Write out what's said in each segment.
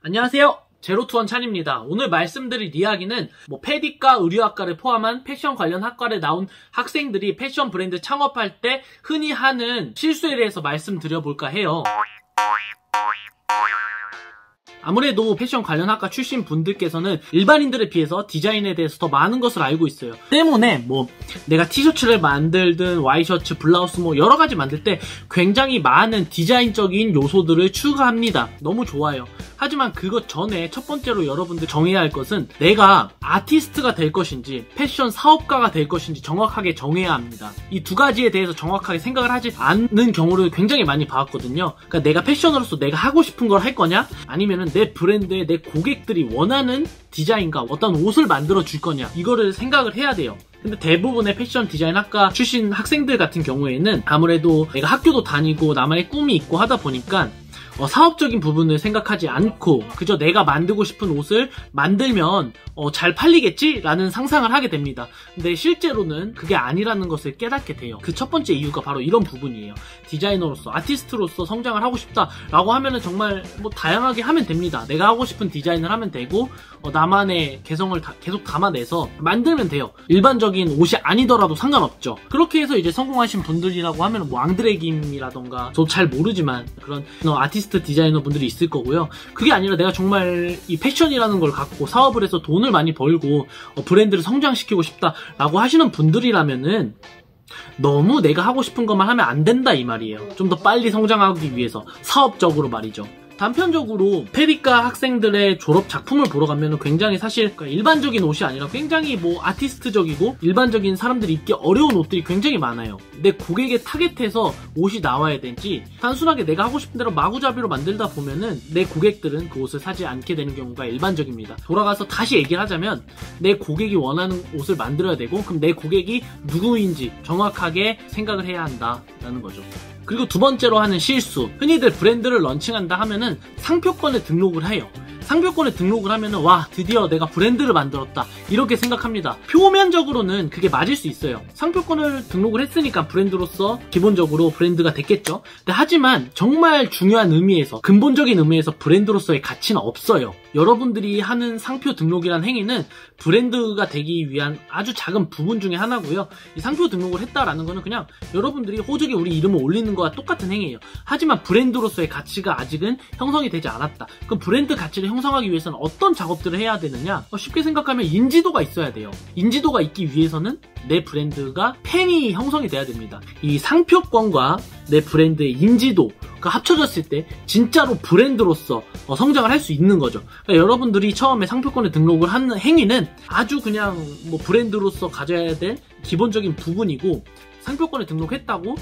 안녕하세요. 제로투원 찬입니다. 오늘 말씀드릴 이야기는 패디과 의류학과를 포함한 패션 관련 학과를 나온 학생들이 패션 브랜드 창업할 때 흔히 하는 실수에 대해서 말씀드려볼까 해요. 아무래도 패션 관련 학과 출신 분들께서는 일반인들에 비해서 디자인에 대해서 더 많은 것을 알고 있어요. 때문에 내가 티셔츠를 만들든 와이셔츠, 블라우스 여러가지 만들 때 굉장히 많은 디자인적인 요소들을 추가합니다. 너무 좋아요. 하지만 그것 전에 첫 번째로 여러분들 정해야 할 것은 내가 아티스트가 될 것인지 패션 사업가가 될 것인지 정확하게 정해야 합니다. 이 두 가지에 대해서 정확하게 생각을 하지 않는 경우를 굉장히 많이 봐왔거든요. 그러니까 내가 패셔너로서 내가 하고 싶은 걸 할 거냐, 아니면은 내 브랜드에 내 고객들이 원하는 디자인과 어떤 옷을 만들어 줄 거냐, 이거를 생각을 해야 돼요. 근데 대부분의 패션 디자인 학과 출신 학생들 같은 경우에는 아무래도 내가 학교도 다니고 나만의 꿈이 있고 하다 보니까 사업적인 부분을 생각하지 않고 그저 내가 만들고 싶은 옷을 만들면 잘 팔리겠지? 라는 상상을 하게 됩니다. 근데 실제로는 그게 아니라는 것을 깨닫게 돼요. 그 첫 번째 이유가 바로 이런 부분이에요. 디자이너로서, 아티스트로서 성장을 하고 싶다라고 하면은 정말 다양하게 하면 됩니다. 내가 하고 싶은 디자인을 하면 되고 나만의 개성을 계속 담아내서 만들면 돼요. 일반적인 옷이 아니더라도 상관없죠. 그렇게 해서 이제 성공하신 분들이라고 하면 앙드레김이라던가 저 잘 모르지만 그런 아티스트 디자이너 분들이 있을 거고요. 그게 아니라 내가 정말 이 패션이라는 걸 갖고 사업을 해서 돈을 많이 벌고 브랜드를 성장시키고 싶다라고 하시는 분들이라면은 너무 내가 하고 싶은 것만 하면 안 된다 이 말이에요. 좀 더 빨리 성장하기 위해서 사업적으로 말이죠. 단편적으로 패디과 학생들의 졸업 작품을 보러 가면 굉장히 사실 일반적인 옷이 아니라 굉장히 아티스트적이고 일반적인 사람들이 입기 어려운 옷들이 굉장히 많아요. 내 고객에 타겟해서 옷이 나와야 되지 단순하게 내가 하고 싶은 대로 마구잡이로 만들다 보면은 내 고객들은 그 옷을 사지 않게 되는 경우가 일반적입니다. 돌아가서 다시 얘기를 하자면 내 고객이 원하는 옷을 만들어야 되고 그럼 내 고객이 누구인지 정확하게 생각을 해야 한다라는 거죠. 그리고 두 번째로 하는 실수, 흔히들 브랜드를 런칭한다 하면은 상표권에 등록을 해요. 상표권에 등록을 하면은 와, 드디어 내가 브랜드를 만들었다 이렇게 생각합니다. 표면적으로는 그게 맞을 수 있어요. 상표권을 등록을 했으니까 브랜드로서 기본적으로 브랜드가 됐겠죠. 근데 하지만 정말 중요한 의미에서, 근본적인 의미에서 브랜드로서의 가치는 없어요. 여러분들이 하는 상표 등록이라는 행위는 브랜드가 되기 위한 아주 작은 부분 중에 하나고요. 이 상표 등록을 했다라는 거는 그냥 여러분들이 호적에 우리 이름을 올리는 거와 똑같은 행위예요. 하지만 브랜드로서의 가치가 아직은 형성이 되지 않았다. 그럼 브랜드 가치를 형성하기 위해서는 어떤 작업들을 해야 되느냐? 쉽게 생각하면 인지도가 있어야 돼요. 인지도가 있기 위해서는 내 브랜드가 팬이 형성이 돼야 됩니다. 이 상표권과 내 브랜드의 인지도가 합쳐졌을 때 진짜로 브랜드로서 성장을 할 수 있는 거죠. 그러니까 여러분들이 처음에 상표권에 등록을 하는 행위는 아주 그냥 브랜드로서 가져야 될 기본적인 부분이고, 상표권에 등록했다고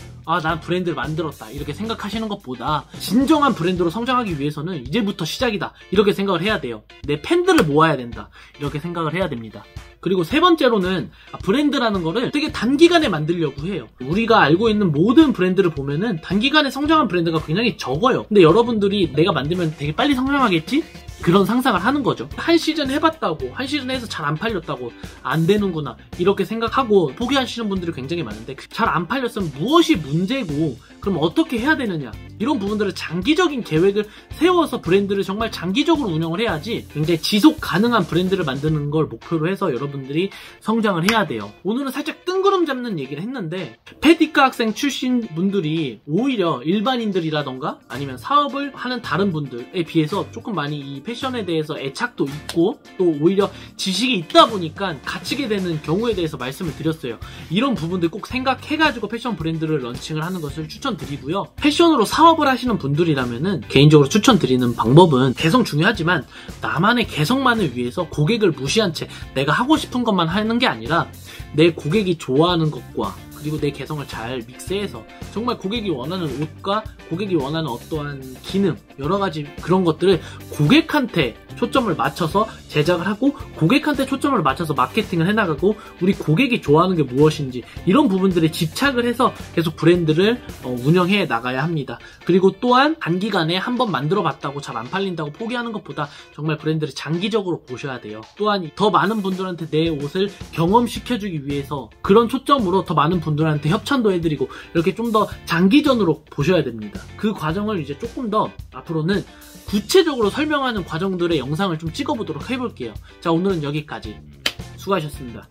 난 브랜드를 만들었다 이렇게 생각하시는 것보다 진정한 브랜드로 성장하기 위해서는 이제부터 시작이다 이렇게 생각을 해야 돼요. 내 팬들을 모아야 된다 이렇게 생각을 해야 됩니다. 그리고 세 번째로는 브랜드라는 거를 되게 단기간에 만들려고 해요. 우리가 알고 있는 모든 브랜드를 보면은 단기간에 성장한 브랜드가 굉장히 적어요. 근데 여러분들이 내가 만들면 되게 빨리 성장하겠지? 그런 상상을 하는 거죠. 한 시즌 해봤다고, 한 시즌 해서 잘 안 팔렸다고 안 되는구나 이렇게 생각하고 포기하시는 분들이 굉장히 많은데, 잘 안 팔렸으면 무엇이 문제고 그럼 어떻게 해야 되느냐, 이런 부분들을 장기적인 계획을 세워서 브랜드를 정말 장기적으로 운영을 해야지 굉장히 지속 가능한 브랜드를 만드는 걸 목표로 해서 여러분들이 성장을 해야 돼요. 오늘은 살짝 뜬구름 잡는 얘기를 했는데, 패디과 학생 출신 분들이 오히려 일반인들이라던가 아니면 사업을 하는 다른 분들에 비해서 조금 많이 이 패션에 대해서 애착도 있고 또 오히려 지식이 있다 보니까 갇히게 되는 경우에 대해서 말씀을 드렸어요. 이런 부분들 꼭 생각해가지고 패션 브랜드를 런칭을 하는 것을 추천드리고요. 패션으로 사업을 하시는 분들이라면은 개인적으로 추천드리는 방법은, 개성 중요하지만 나만의 개성만을 위해서 고객을 무시한 채 내가 하고 싶은 것만 하는 게 아니라 내 고객이 좋아하는 것과 그리고 내 개성을 잘 믹스해서 정말 고객이 원하는 옷과 고객이 원하는 어떠한 기능, 여러가지 그런 것들을 고객한테 초점을 맞춰서 제작을 하고 고객한테 초점을 맞춰서 마케팅을 해나가고 우리 고객이 좋아하는 게 무엇인지 이런 부분들에 집착을 해서 계속 브랜드를 운영해 나가야 합니다. 그리고 또한 단기간에 한번 만들어 봤다고 잘 안 팔린다고 포기하는 것보다 정말 브랜드를 장기적으로 보셔야 돼요. 또한 더 많은 분들한테 내 옷을 경험시켜주기 위해서 그런 초점으로 더 많은 분들한테 협찬도 해드리고 이렇게 좀 더 장기전으로 보셔야 됩니다. 그 과정을 이제 조금 더 앞으로는 구체적으로 설명하는 과정들의 영상을 좀 찍어보도록 해볼게요. 자, 오늘은 여기까지. 수고하셨습니다.